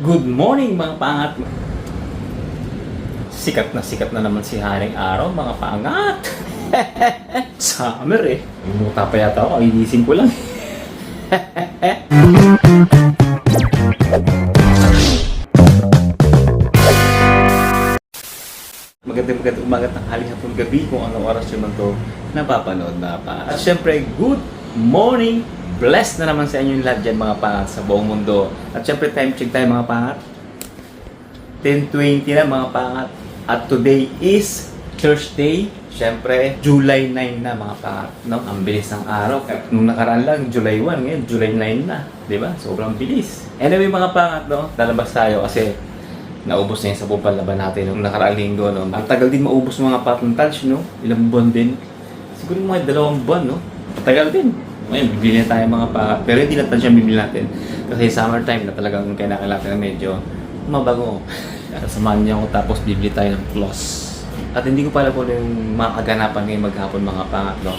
Good morning mga pangat. Sikat na naman si Haring Araw mga pangat. Summer eh. Umuta pa yata ako, inising ko lang. Magandang umaga, tanghali, hapon, gabi kung anong oras yun to napapanood na pa. At syempre, good morning! Blessed na naman sa inyo yung lahat dyan mga pangat sa buong mundo. At syempre, time check tayo mga pangat. 10:20 na mga pangat. At today is Thursday. Syempre, July 9 na mga pangat. No? Ang bilis ng araw. Nung nakaraan lang, July 1. Ngayon, July 9 na. Diba? Sobrang bilis. Anyway mga pangat, no? Lalabas tayo kasi naubos na yung sa laban natin nung nakaraang linggo. No? Ang tagal din maubos mga patuntage, no? Ilang buwan din. Siguro mga 2 buwan, no? Tagal din. Ngayon, bibili na tayo mga pangat. Pero hindi natin siya bibili natin. Kasi summertime na talagang kailangan natin na medyo mabago. Sasamahan niya ako tapos bibili tayo ng floss. At hindi ko pala po yung mga kaganapan ngayong maghapon mga pangat, no?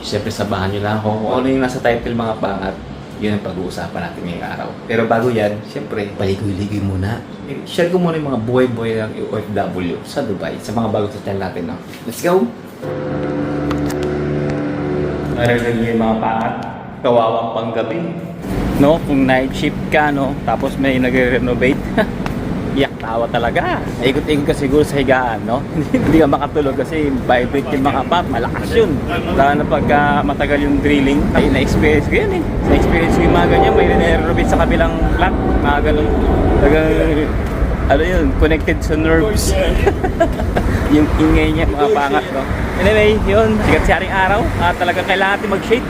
Siyempre, sabahan nyo lang ako kung ano yung nasa title mga pangat. Yun ang pag-uusapan natin ngayong araw. Pero bago yan, siyempre, paligoy-ligoy muna. Share ko muna yung mga buhay-buhay ng OFW sa Dubai. Sa mga bago sa channel natin, no? Let's go! Narinig yung mga pangat, kawawang panggabi. No? Kung night shift ka, no? Tapos may nagre-renovate. Iyak tawa talaga. Ikot-ikot ka siguro sa higaan, no? Hindi ka makatulog kasi vibrate yung mga pap, malakas yun. Lalo na pagka matagal yung drilling, ay na-experience ko yun eh. Na-experience ko yung mga ganyan, may renovate sa kabilang flat, mga ganun. Ano yun, connected sa nerves. Yung ingay niya, mga pangat, no? Anyway, yun, sikat si Haring Araw. Talagang kailangan natin mag-shade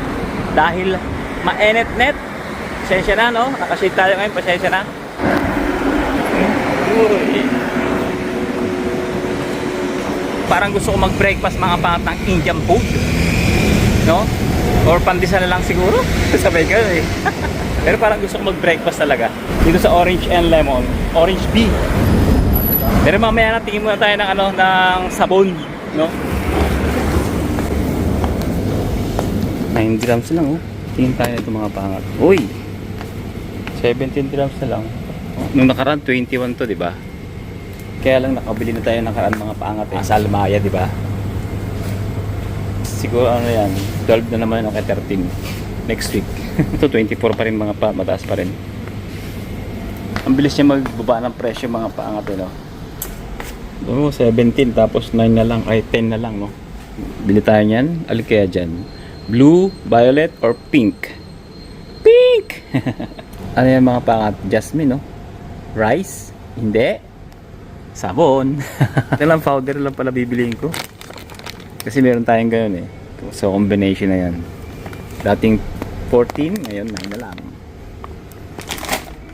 dahil ma-enet-net. Pasensya na, no? Nakashade tayo ngayon, pasensya na. Parang gusto ko mag-breakfast mga pangat ng Indian food, no? Or pandesal na lang siguro. Sabay ka eh. Pero parang gusto ko mag-breakfast talaga dito sa Orange and Lemon, Orange Bee. Pero mamaya na tingin muna tayo ng ng sabon, no? 9 grams lang, oh. Tingin tayo nito mga pangat. Uy, 17 grams na lang. Nung nakaraan 21 to, di ba? Kaya lang nakabili na tayo nakaraan mga pangat eh. Sa Almaya, di ba? Siguro ano yan, 12 na naman kay 13 next week. Ito 24 pa rin mga pa, mataas pa rin. Ang bilis niya magbaba ng presyo mga pangat eh, no? 17 tapos 9 na lang, ay 10 na lang, no? Bili tayo niyan. Alin kaya dyan? Blue, violet, or pink? Pink! Ano yan mga pangat? Jasmine, no? Rice? Hindi. Sabon. Ito lang, powder lang pala bibiliin ko. Kasi meron tayong ganun eh. So combination na yan. Dating 14, ngayon 9 na lang.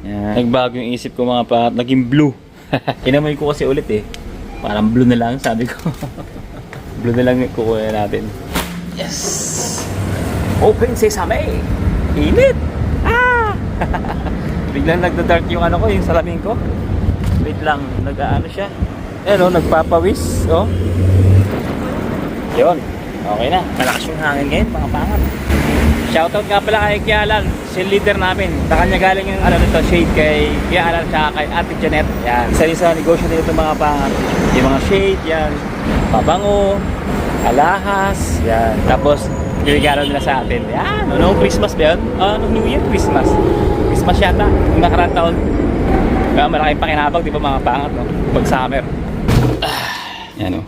Yan. Nagbago yung isip ko mga pangat. Naging blue. Inamoy ko kasi ulit eh. Parang blue na lang sabi ko. Blue na lang kukuha natin. Yes! Open sesame! Init! Ah! Biglang nagda-dark yung ko, yung salamin ko. Wait lang, nag-ano siya. Ayan o, nagpapawis. O. Yun. Okay na. Malakas yung hangin ngayon, mga pangat. Shoutout nga pala kay Kialan, si leader namin. Sa kanya galing yung nito, shade kay Kialan at kay Ate Janet. Yan. Isa rin sa negosyo nito mga pangat. Yung mga shade, yan. Pabango, alahas, yan. Tapos, regalo nila sa atin. Yan. Noong Christmas ba yun? Noong New Year, Christmas. Christmas yata. Yung nakaraan taon. Kaya malaking pakinabag, di ba mga pangat, no? Pag summer. Yan, no?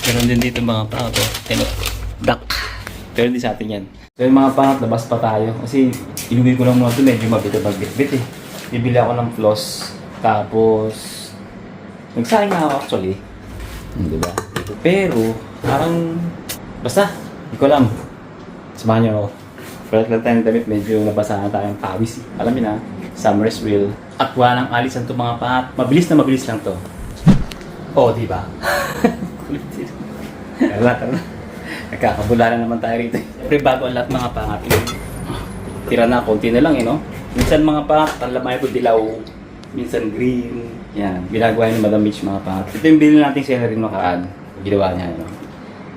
Meron din dito mga pangat, oh. Yan, oh. Duck. Pero hindi sa atin yan. So yung mga pangat, labas pa tayo. Kasi inuwi ko lang mga ito, medyo mabit-bit eh. Bibili ako ng floss. Tapos, nagsayang na ako actually. Di ba? Pero, parang, basta, hindi ko alam. Samahan niyo ako. Palit lang tayong damit, medyo nabasahan tayong pawis. Alam niyo na, summer is real. At walang alisan to mga pangat. Mabilis na mabilis lang to. Oh, di ba? Kulit sila. Tara. Nagkakabularan naman tayo rito. Siyempre bago ang lahat mga pangat. Tira na, konti na lang eh, no? Minsan mga pangat, ang lamay ko dilaw. Minsan green. Yan, ginagawa ni Madam Mitch mga pangat. Ito yung binili natin celery makaan. Ginawa niya, no?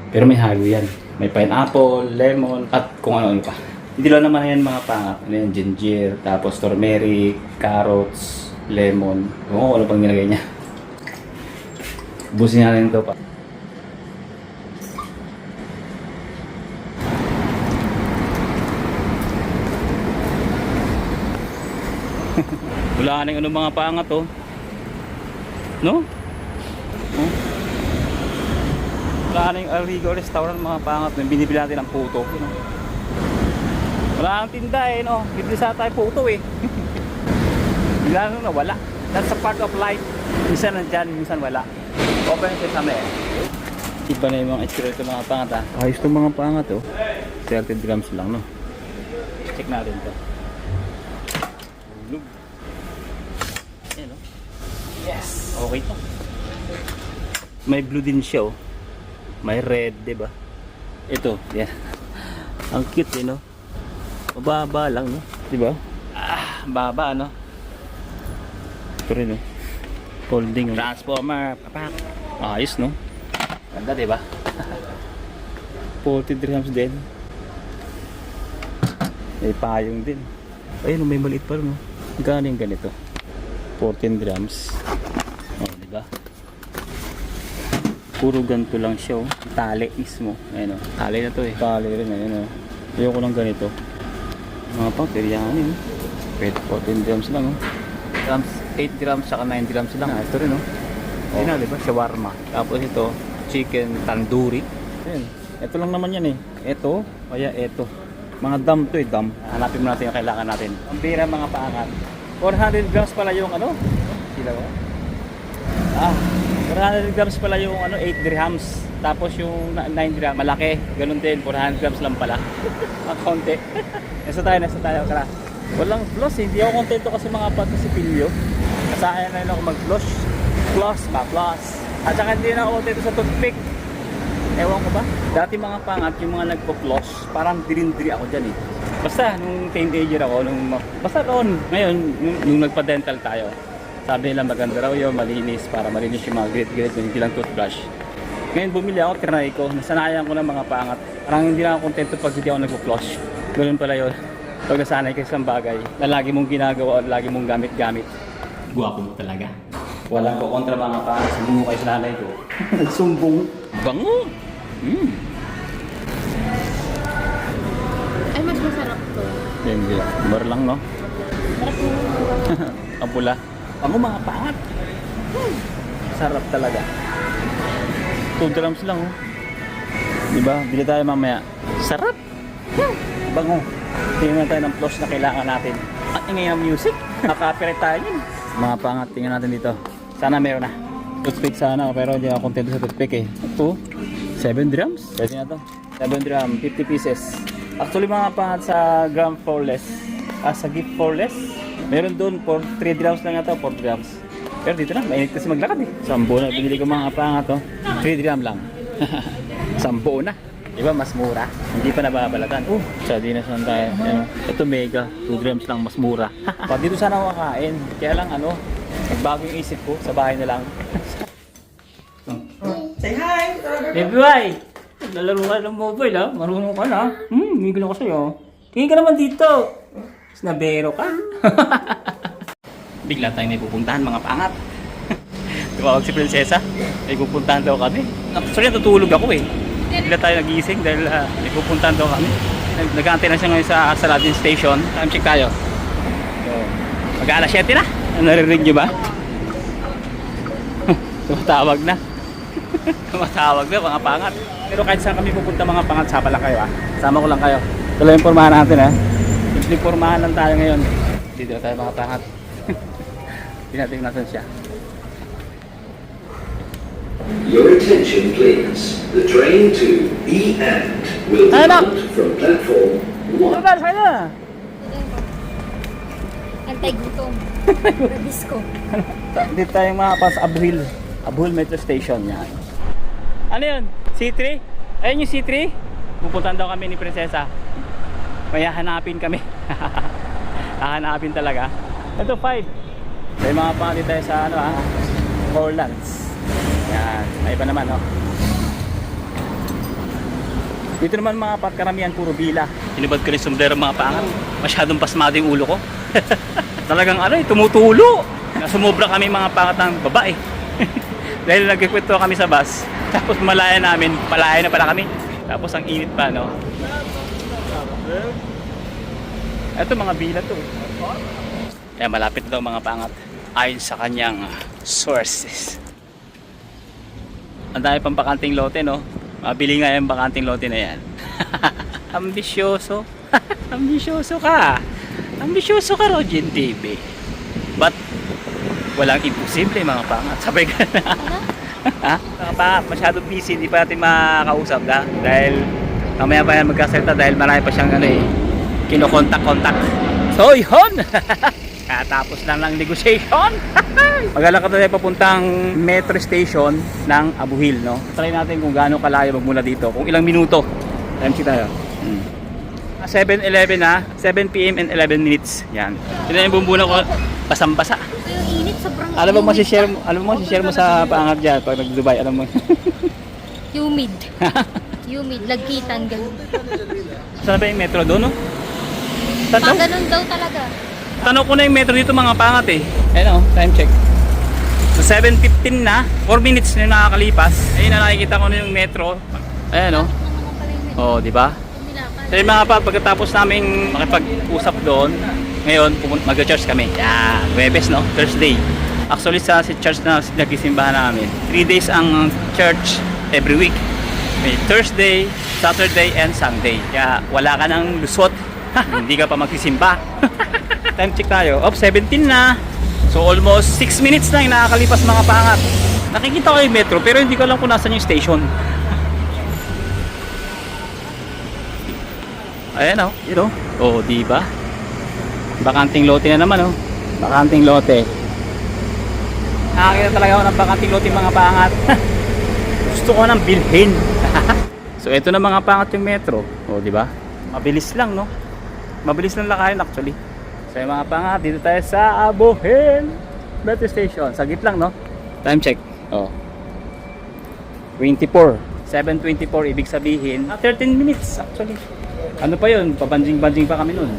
Pero may halo yan. May pineapple, lemon, at kung ano-ano pa. Hindi lang naman yan mga pangat. Ano yan, ginger, tapos turmeric, carrots, lemon. Oo, ano pang nilagay niya. Busin natin ito pa. Wala ka ng ano mga pangat oh. No? Oh. Wala ka ng Arrigo restaurant mga pangat. Binibili natin ang puto. You know? Wala kang tinda eh, no? Hindi sa tayo puto eh. Bigla nung nawala. That's a part of life. Minsan nandyan, minsan wala. Open siya sa eh. Iba na yung mga itsura ito mga pangat ha. Ayos itong mga pangat oh. 30 grams lang no. Check natin ito. Ayan oh. Yes! Okay to. May blue din siya oh. May red, diba? Ito, yan. Ang cute eh no. Mababa lang no. Diba? Ah, baba no. Ito rin no. Folding no. Transformer. Papak. Ayos no. Ganda diba? 40 dirhams din. May payong din. Ayun may maliit pa rin no. Magkano yung ganito? 14 dirhams. Oh diba? Puro ganito lang siya oh. Tali mismo. Ayun oh. Tali na to eh. Tali rin ayun oh. Ayoko ng ganito. Mga pang teriyani oh. Pwede 14 dirhams lang oh. Grams, 8 grams saka 9 grams lang. Ah, ito rin oh. Ayun na diba? Shawarma. Tapos ito chicken tandoori. Ayun. Ito lang naman yan eh. Ito, kaya ito. Mga dam to eh, dam. Hanapin mo natin yung kailangan natin. Ang pira mga paangat. 400 grams pala yung ano? Sila ko? 400 grams pala yung ano, 8 dirhams. Tapos yung 9 grams, malaki. Ganun din, 400 grams lang pala. Ang konti. Nasa tayo, kara. Walang floss, hindi ako kontento kasi mga pato si Pilyo. Kasaya na yun ako mag-floss. Floss. At saka hindi na ako kontento sa toothpick. Ewan ko ba? Dati mga pangat, yung mga nagpo-floss, parang dirindiri ako dyan eh. Basta, nung teenager ako, basta noon, ngayon, nung nagpa-dental tayo, sabi nila maganda raw yun, malinis, para malinis yung mga grit-grit, yung ilang toothbrush. Ngayon bumili ako, trinay ko, nasanayan ko ng mga pangat. Parang hindi na ako kontento pag hindi ako nagpo-floss. Ganun pala yun. Pag nasanay ka sa isang bagay, na lagi mong ginagawa at lagi mong gamit-gamit. Guwapo mo talaga. Walang ko kontra mga pangat, sumbong kayo sa nanay ko. Nagsumbong. Bango! Ay, mas masarap to. Hindi. Bar lang, no? Sarap mo. Kapula. Bango mga pangat. Sarap talaga. 2 grams lang, oh. Diba? Bili tayo mamaya. Sarap! Bango. Tingnan tayo ng plus na kailangan natin. At ingay ang music. Nakaka-copyright tayo yun. Mga pangat, tingnan natin dito. Sana meron na. Toothpick sana, pero hindi ako kontento sa toothpick eh. Ito, 7 dirhams. Pwede na to. 7 dirham, 50 pieces. Actually mga pangat sa gram for less. Sa gift for less. Meron doon for 3 dirhams lang ito, 4 dirhams. Pero dito na, mainit kasi maglakad eh. Sambo na, binili ko mga pangat to. 3 dirham lang. Sambo na. Diba mas mura? Hindi pa nababalatan. Sardinas lang tayo. Ito mega, 2 grams lang, mas mura. Pag dito sana ako kakain. Kaya lang ano, nagbago yung isip ko, sa bahay na lang. Say hi! Baby boy! Lalaro ka ng mobile ha? Marunong ka na. Migil ako sa'yo. Tingin ka naman dito. Snabero ka. Bigla tayong may pupuntahan mga pangat. Tumawag si Prinsesa. May pupuntahan daw kami. Actually natutulog ako eh. Bigla tayo nagising dahil may pupuntahan daw kami. Nag-aantay na siya ngayon sa Saladin Station. Time check tayo. Mag-aalas 7 na. Naririnig nyo ba? Tumatawag na. Tumatawag na mga pangat. Pero kahit saan kami pupunta mga pangat, sama lang kayo ha. Sama ko lang kayo. Ito lang yung pormahan natin ha. Simple pormahan lang tayo ngayon. Dito tayo mga pangat. Tingnan natin siya. Your attention please. The train to E and will depart from platform 1. Ano na? Antay-gutom. Disco. Dito tayo mga pas Abuhil. Abuhil Metro Station yan. Ano yun? C3? Ayun yung C3? Pupuntahan daw kami ni Prinsesa. May hahanapin kami. Hahanapin talaga. Ito 5. May mga pangalit tayo sa ano Orlands. Yan. May iba naman no. Dito naman mga karamihan puro bila. Inubad ko rin yung sombrero mga paangat. Masyadong pasmado yung ulo ko. Talagang tumutulo. Sumobra kami mga pangat ng babae. Dahil nagkikwento kami sa bus. Tapos malaya namin, palaya na pala kami. Tapos ang init pa, no? Ito mga bila to. Kaya malapit daw mga pangat. Ayon sa kanyang sources. Ang dami pang bakanting lote, no? Mabili nga yung bakanting lote na yan. Ambisyoso. Ambisyoso ka. Ambisyoso ka, Rogin TV. But walang imposible mga pangat. Sabay ka na. Ha? Mga pangat, masyadong busy. Hindi pa natin makakausap na. Dahil mamaya pa yan magkasalita dahil marami pa siyang kinokontak-kontak. So yun! Katapos lang ng negotiation. Mag-alakad na tayo papuntang metro station ng Abu Hill, no? Try natin kung gaano kalayo magmula dito. Kung ilang minuto. Time check tayo. 7:11 na. 7 p.m. and 11 minutes. Yan. Ito yung bumbuno ko. Basang-basa. Ito yung init, sobrang Alam mo humid. masishare mo sa paangat dyan pag nag-Dubai. Alam mo. Humid. Humid, lagkitan, ganun. Saan ba yung metro doon, no? Saan daw? Ganun daw talaga. Tanong ko na yung metro dito mga pangat eh. Ayun o, time check. So 7:15 na. 4 minutes na yung nakakalipas. Ayun na nakikita ko na yung metro. Ayan o. Oh, di ba? So yung mga pagkatapos namin makipag-usap doon, ngayon mag-church kami. Yeah, Webes, no? Thursday. Actually sa church na nagsisimbahan namin. 3 days ang church every week. May Thursday, Saturday, and Sunday. Kaya wala ka ng lusot. Hindi ka pa magsisimba. Time check tayo. 17 na. So almost 6 minutes na yung nakakalipas mga pangat. Nakikita ko yung metro pero hindi ko alam kung nasan yung station. Ayan o, yun o. O, diba? Bakanting lote na naman o. Bakanting lote. Nakakita talaga ako ng bakanting lote mga pangat. Gusto ko nang bilhin. So, ito na mga pangat yung metro. O, diba? Mabilis lang, no? Mabilis lang lakarin actually. So, yung mga pangat, dito tayo sa Abu Hill Metro Station. Sagit lang, no? Time check. O. 24. 7:24, ibig sabihin 13 minutes actually. Ano pa yun? Pabanjing-banjing pa kami nun.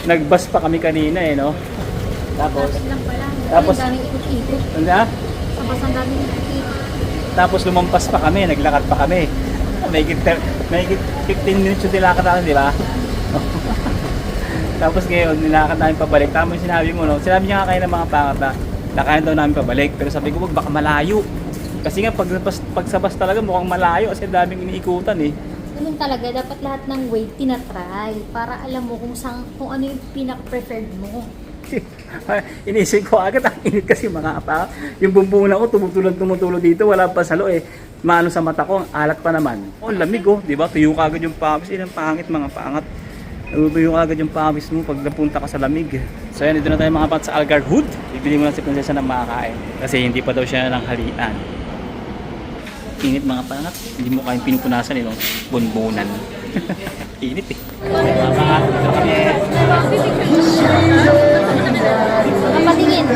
Nag-bus pa kami kanina eh, no? Tapos, Lapit lang pala. Tapos, ang daming ikot-ikot. ano? Sa bus ang daming ikot-ikot. Tapos lumampas pa kami, naglakad pa kami. May 15 minutes yung nilakad natin, di ba? Tapos ngayon, nilakad namin pabalik. Tama yung sinabi mo, no? Sinabi niya nga kayo ng mga pangat na lakarin daw namin pabalik. Pero sabi ko, wag baka malayo. Kasi nga, pag sa bus talaga mukhang malayo kasi daming iniikutan eh. Ganun talaga, dapat lahat ng way tinatry para alam mo kung ano yung pinaka-preferred mo. Inisip ko agad, ang init kasi mga apa. Yung bumbuna ko, tumutulog dito, wala pa salo eh. Maano sa mata ko, ang alat pa naman. Oh, lamig oh, di ba? Tuyo ka agad yung pawis. Ang pangit mga pangat. Tuyo ka agad yung pawis mo pag napunta ka sa lamig. So yan, dito na tayo mga pangat sa Algar Hood. Bibili mo na si Prinsesa ng makakain. Kasi hindi pa daw siya ng halian. Init mga pangat. Hindi mo kayang pinupunasan eh, no? Bunbunan. Init eh. Mga pangat, dito kami. Kapatingin.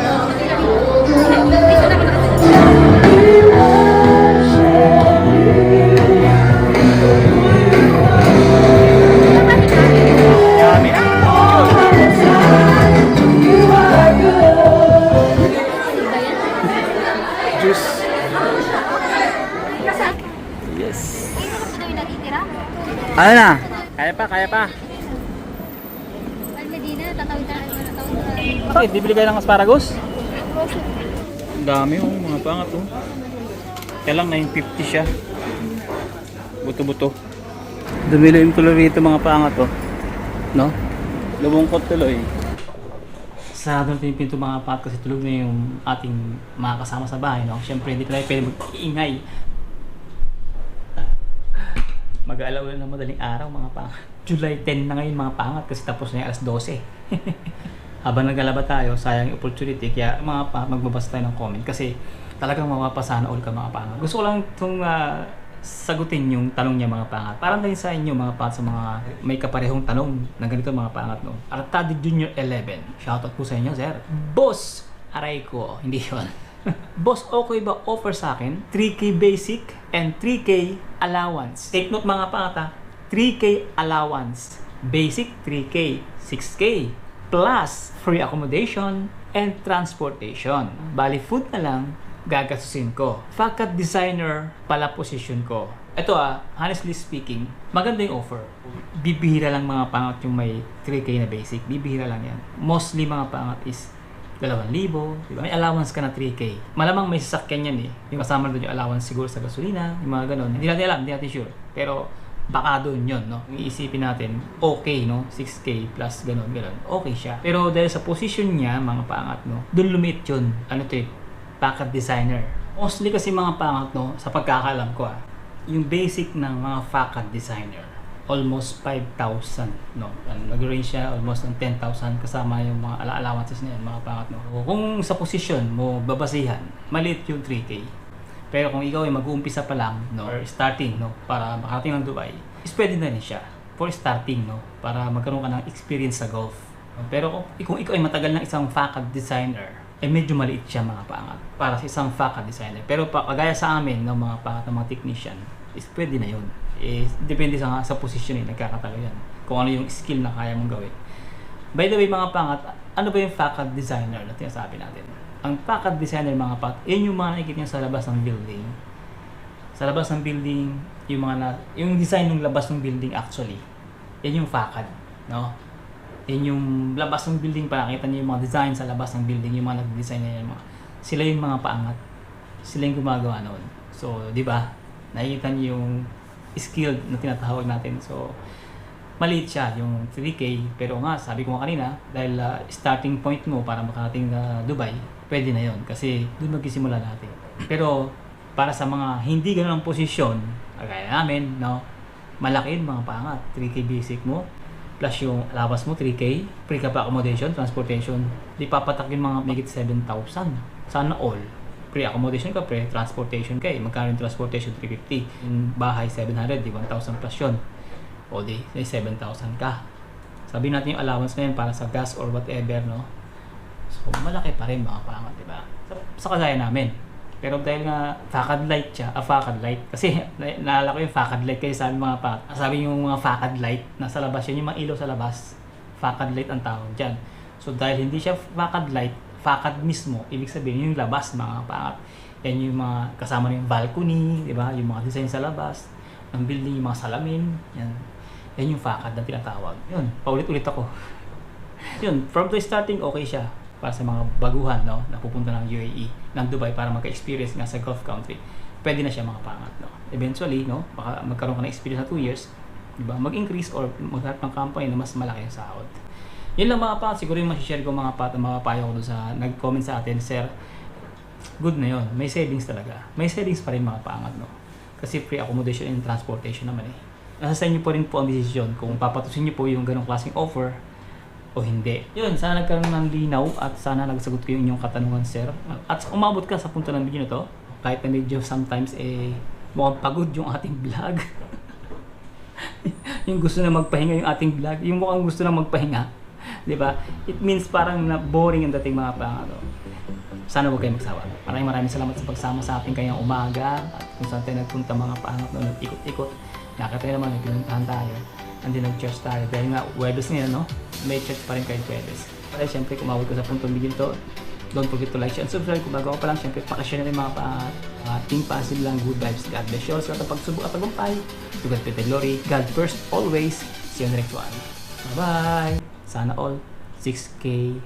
Kami na. Juice. Yes. Ito yung natitira. Ano na? Kaya pa, kaya pa. Al Medina, tatawid na. Bakit? Bibili kayo ng asparagus? Ang dami oh, mga pangat oh. Kaya lang 950 siya. Buto-buto. Dumilo yung tuloy rito mga pangat oh. No? Lumungkot tuloy. Sarado natin yung pinto mga pangat kasi tulog na yung ating mga kasama sa bahay, no? Siyempre hindi tayo pwede mag-iingay. Mag-aalaw na ng madaling araw mga pangat. July 10 na ngayon mga pangat kasi tapos na yung alas 12. Habang naglalaba tayo, sayang yung opportunity. Kaya mga pangat, magbabasa tayo ng comment kasi talagang mapapasahan all ka mga pangat. Gusto ko lang itong sagutin yung tanong niya mga pangat. Parang din sa inyo mga pangat sa mga may kaparehong tanong na ganito mga pangat. No? Artadi Junior 11. Shoutout po sa inyo, sir. Boss! Aray ko. Hindi yun. Boss, okay ba offer sa akin 3K basic and 3K allowance? Take note mga pangat ha. 3K allowance. Basic 3K, 6K, plus free accommodation and transportation. Bali food na lang gagasusin ko. Facade designer pala position ko. Ito honestly speaking, maganda yung offer. Bibihira lang mga pangat yung may 3K na basic. Bibihira lang yan. Mostly mga pangat is 2,000, diba? May allowance ka na 3K. Malamang may sasakyan yan eh. Yung kasama doon yung allowance siguro sa gasolina, yung mga ganon. Hindi natin alam, hindi natin sure. Pero baka doon yun, no? Iisipin natin, okay, no? 6K plus ganon. Okay siya. Pero dahil sa position niya, mga pangat, no? Doon lumit yun. Ano to eh? Facade designer. Mostly kasi mga pangat, no? Sa pagkakalam ko yung basic ng mga facade designer almost 5,000, no? Nag-range siya almost ng 10,000 kasama yung mga allowances na yan, mga pangat, no? Kung sa position mo babasihan, maliit yung 3K. Pero kung ikaw ay mag-uumpisa pa lang, no, or starting, no, para makarating ng Dubai, is pwede na rin siya for starting, no, para magkaroon ka ng experience sa golf. Pero kung ikaw ay matagal ng isang facade designer, ay medyo maliit siya, mga pangat, para sa isang facade designer. Pero kagaya sa amin, no, mga pangat ng mga technician, is pwede na yun. Depende sa posisyon nagkakatalo yan. Kung ano yung skill na kaya mong gawin. By the way, mga pangat, ano ba yung facade designer na tinasabi natin? Ang facade designer, mga pangat, yun yung mga nakikita nyo sa labas ng building. Sa labas ng building, yung design ng labas ng building actually, yan yung facade, no? Yan yung labas ng building, para nakita nyo yung mga design sa labas ng building, yung mga nag-design na yan, sila yung mga paangat. Sila yung gumagawa noon. So, di ba? Nakikita nyo yung skilled na tinatawag natin. So, maliit siya yung 3K, pero nga, sabi ko nga kanina, dahil starting point mo para makarating na Dubai, pwede na yon kasi doon magsisimula natin. Pero, para sa mga hindi ganun ang posisyon, kagaya namin, no, malaki yun, mga pangat. 3K basic mo, plus yung allowance mo, 3K, free ka pa accommodation, transportation, di papatak yung mga megit 7,000. Sana all. Free accommodation ka, free transportation ka magkano yung transportation? 350. Yung bahay, 700, di 1,000 plus yun. O di, may 7,000 ka. Sabi natin yung allowance na yun para sa gas or whatever, no? So, malaki pa rin, mga pangat, di ba? Sa kagaya namin. Pero dahil nga facade light siya, facade light, kasi naalala ko yung facade light, kasi sabi mga pangat, sabi yung mga facade light, nasa labas yun, yung mga ilaw sa labas, facade light ang tawag dyan. So, dahil hindi siya facade light, facade mismo, ibig sabihin yung labas, mga pangat. Yan yung mga kasama ng balcony, di ba? Yung mga design sa labas ng building, yung mga salamin, yan yung facade na tinatawag. Yun, paulit-ulit ako. Yun, from the starting, okay siya para sa mga baguhan, no, na pupunta ng UAE, ng Dubai para magka-experience nga sa Gulf country. Pwede na siya, mga pangat, no. Eventually, no, baka magkaroon ka ng experience na 2 years, di ba? Mag-increase or magharap ng company na mas malaki yung sahod. Yun lang, mga pangat, siguro yung masishare ko, mga payo ko doon sa nag-comment sa atin, sir, good na yun, may savings talaga. May savings pa rin, mga pangat, no. Kasi free accommodation and transportation naman eh. Nasa sa inyo po rin po ang desisyon kung papatusin niyo po yung ganong klaseng offer o hindi. Yun, sana nagkaroon ng linaw at sana nagsagot ko yung inyong katanungan, sir. At umabot ka sa punto ng video na to, kahit na medyo sometimes mukhang pagod yung ating vlog. Yung gusto na magpahinga yung ating vlog, yung mukhang gusto na magpahinga, di ba? It means parang boring ang dating, mga pangato. Sana huwag kayong magsawa. Maraming salamat sa pagsama sa ating kanyang umaga at kung saan tayo nagpunta, mga pangat, no, nag-ikot-ikot. Nakita naman, pinuntahan tayo. Andin nag-church tayo. Dahil nga, Webes ngayon, no? May church pa rin kayo Webes. Kaya syempre, kung umabot ko sa puntong video to, don't forget to like, share, and subscribe. Kung bago ka pa lang, syempre, pakashare na rin mga team positive lang, good vibes. God bless you all sa pagsubok at tagumpay. To God be the glory. God first, always. See you on the next one. Bye-bye! Sana all 6K.